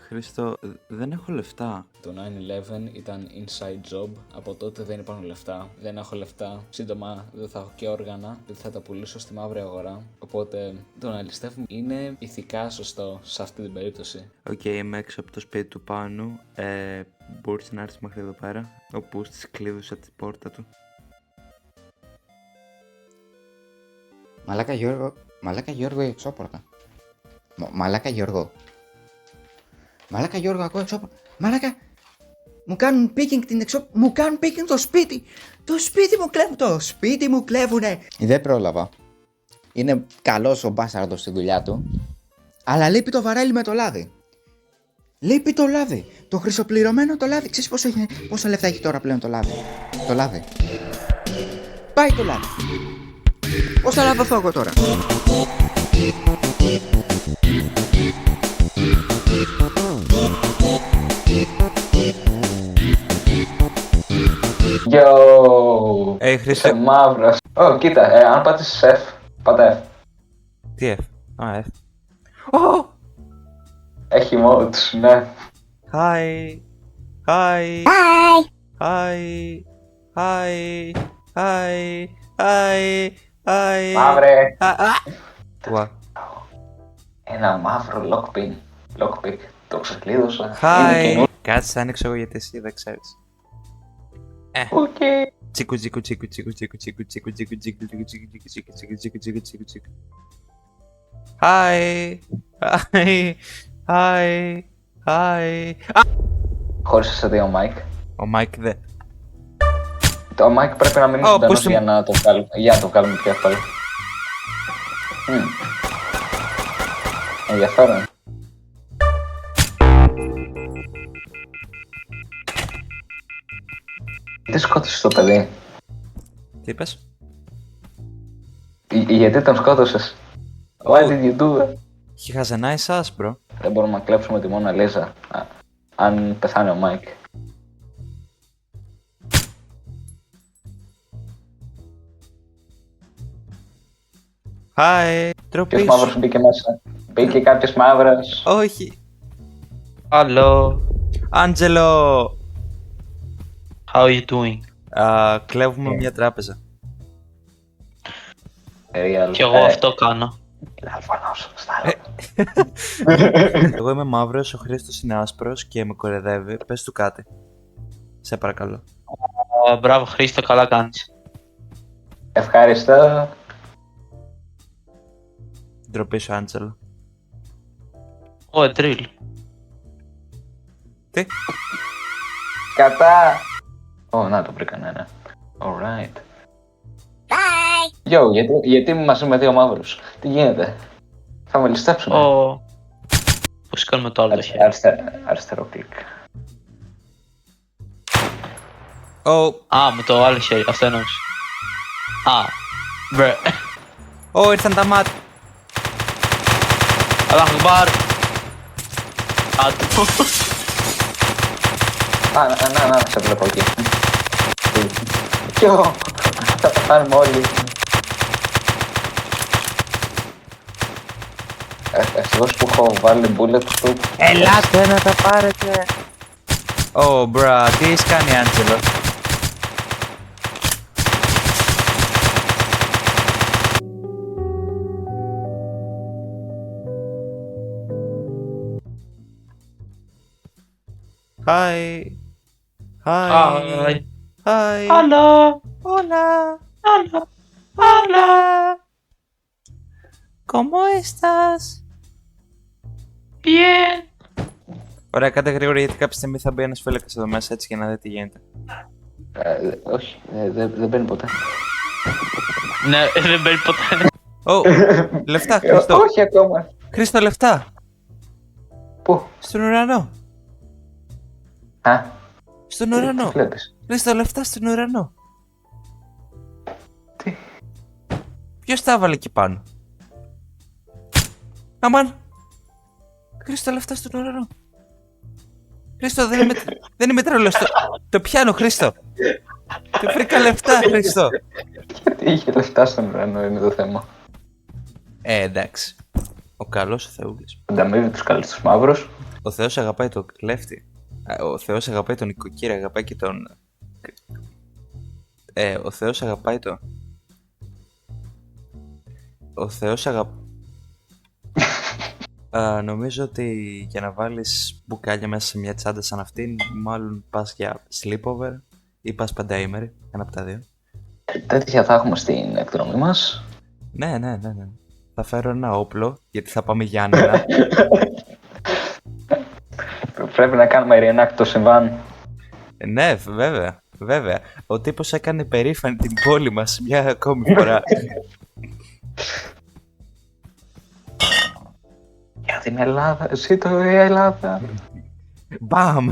Χρήστο, δεν έχω λεφτά. Το 9/11 ήταν inside job, από τότε δεν υπάρχουν λεφτά. Δεν έχω λεφτά, σύντομα δεν θα έχω και όργανα, γιατί θα τα πουλήσω στη μαύρη αγορά. Οπότε το να ληστεύουμε είναι ηθικά σωστό σε αυτή την περίπτωση. Οκ, είμαι έξω από το σπίτι του Πάνου. Μπορείς να έρθεις μέχρι εδώ πέρα, όπου στις κλείδωσα την πόρτα του. Μαλάκα Γιώργο εξώπορτα. Μαλάκα Γιώργο, ακούω εξώπορτα. Μαλάκα, μου κάνουν picking την εξώπορτα. Μου κάνουν picking το σπίτι. Το σπίτι μου κλέβουνε. Δεν πρόλαβα. Είναι καλός ο μπάσαρδος στη δουλειά του. Αλλά λείπει το βαρέλι με το λάδι. Λείπει το λάδι. Το χρυσοπληρωμένο το λάδι. Ξέρεις πόσα λεφτά έχει τώρα πλέον το λάδι. Το λάδι. Πάει το λάδι. Πώς θα λαδωθώ εγώ τώρα. Yo! Χρήστο. Είσαι μαύρος. Κοίτα, αν πάτησες F, πάτα F. Τι F? F. Έχει modes, ναι. Hi. Hi. Hi. Hi. Hi. Hi. Hi. Μαύρε. What? Ένα μαύρο lockpick. Το ξεκλείδωσα. Hi. Κάτσε, άνοιξω εγώ γιατί εσύ δεν ξέρεις. Οκ. Τσίκου τσίκου τσίκου τσίκου τσίκου τσίκου τσίκου τσίκου τσίκου τσίκου τσίκου τσίκου τσίκου τσίκου τσίκου τσίκου τσίκου. Hi. Hi. Hi. Hi. Χωρίς σε δύο mic. Ο Mike δε. Το mic πρέπει να μείνει ζωντανός πώς το- για να το βγάλουμε πιο εύκολα. Ενδιαφέρον. Τι σκότωσες το παιδί? Τι είπες? Γιατί τον σκότωσες? Why did you do that? He has a nice ass, bro. Δεν μπορούμε να κλέψουμε τη Μόνα Λίζα αν πεθάνει ο Μάικ. Hi. Ποιος Τροπής. μαύρος μπήκε μέσα? Μπήκε κάποιος μαύρος. Όχι. Hello, Άντζελο. how are you doing? Κλέβουμε μια τράπεζα. Real. Κι εγώ αυτό κάνω. Είναι Αλφανός, στάλα. Εγώ είμαι μαύρος, ο Χρήστος είναι άσπρος και με κορεδεύει. Πες του κάτι. Σε παρακαλώ. Μπράβο Χρήστο, καλά κάνεις. Ευχαριστώ. Ντροπή σου, Άντζελο. Ω, drill. Τι? Κατά. Να το βρήκα, ναι. Alright. Yo, γιατί είμαι μαζί με δύο μαύρους? Τι γίνεται? Θα με ληστέψουν. Πώς κάνουμε το άλλο το χέρι? Αριστερό κλικ. Με το άλλο χέρι, αυτό εννοούσα. Μπρε. Ήρθαν τα μάτια. Αλλάχ Ακμπάρ. Να, σε βλέπω εκεί. Yo, θα πεθάνουμε όλοι. Ευτυχώς που έχω βάλει bulletproof. Ελάτε να τα πάρετε. Μπρα, τι έχεις κάνει, Άντζελο? Hi. Hi. Hi. Hola. Hola. Hola. Hola. ¿Cómo estás? Bien. Ωραία, κάντε γρήγορα γιατί κάποια στιγμή θα μπει ένας φέλεκας εδώ μέσα έτσι για να δει τι γίνεται. Όχι, δεν μπαίνει ποτέ. Ναι, δεν μπαίνει ποτέ. Λεφτά, Χρήστο. Όχι ακόμα. Χρήστο, λεφτά. Πού? Στον ουρανό. Στον ουρανό. Τι βλέπεις? Χρήστο, λεφτά στον ουρανό. Τι? Ποιος τα έβαλε εκεί πάνω? Αμάν. Χρήστο, λεφτά στον ουρανό. Χρήστο, δεν είμαι τρελός. Το πιάνω, Χρήστο. Και βρήκα λεφτά, Χρήστο. Γιατί είχε λεφτά στον ουρανό είναι το θέμα. Εντάξει. Ο καλός ο Θεούλης. Ανταμείβει τους καλούς τους μαύρους. Ο Θεός αγαπάει τον κλέφτη. Ο Θεός αγαπάει τον οικοκύρα, αγαπάει και τον... ο Θεός αγαπάει τον... Ο Θεός νομίζω ότι για να βάλεις μπουκάλια μέσα σε μια τσάντα σαν αυτήν, μάλλον πας για sleepover ή πας πενταήμερη, ένα από τα δύο. Τέτοια θα έχουμε στην εκδρομή μας. Ναι. Θα φέρω ένα όπλο, γιατί θα πάμε Γιάννενα. Πρέπει να κάνουμε reenact το συμβάν. Ναι, βέβαια. Ο τύπος έκανε περήφανη την πόλη μας μια ακόμη φορά. Για την Ελλάδα, εσύ το η Ελλάδα. Μπαμ!